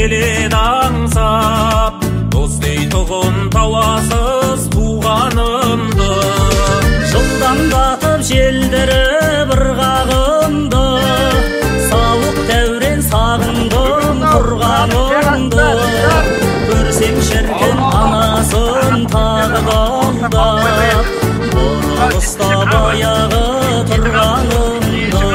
келеді аңсап, дос дейтұғын тауасыз туғанымды. Жылдамдатып желдіріп ырғағымды, сауық дәурен сағындым тұрғанымды. Көрсем шіркін анасын тағы алдап, бұрылыста баяғы тұрғанымды.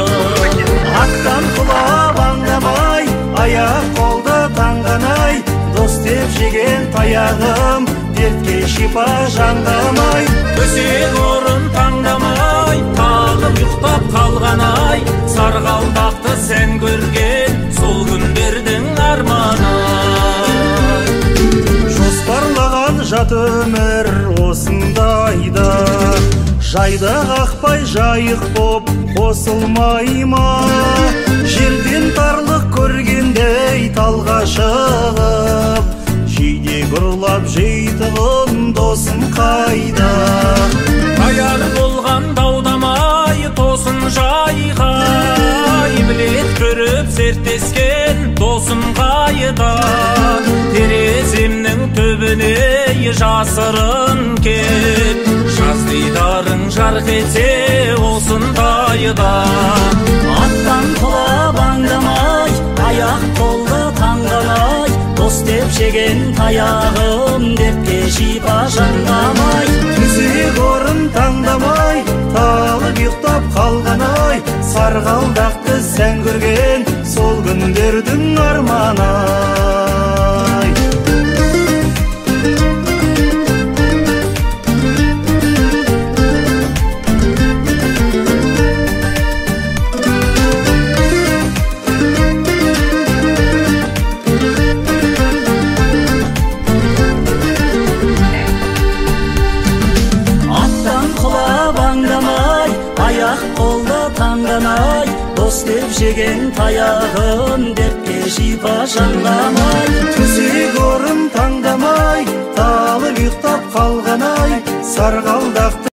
Аттан құлап аңдамай, аяқ қолды таңданай, дос деп жеген таяғым дертке шипа жандамай. Төсек орын таңдамай, тағып ұйықтап қалғанай, сарғалдақты сен көрген сол күндердің арманы. Жоспарлаған жат өмір осындайда, жайда қақпай жайық боп қосылмай ма? Жерден тарлық көргендей талға шығып, жидек ұрлап жейтұғын досым қайда? Аяр болған даудамай, тосын жайғай, білет көріп серттескен досым қайда? Тереземнің төбіне жасырын кет, жаз дидарың жарқ етсе осындайда. Аттан құлап аңдамай, аяқ қолды таңдамай, дос деп жеген таяғым дертке шипа жандамай. Төсек орын таңдамай, талып ұйықтап қалғанай, сарғалдақты сән көрген сол күндердің арманы. Қолды таңданай, дос деп жеген таяғым дертке шипа жандамай. Төсек орын таңдамай, талып ұйықтап қалғанай, сарғалдақты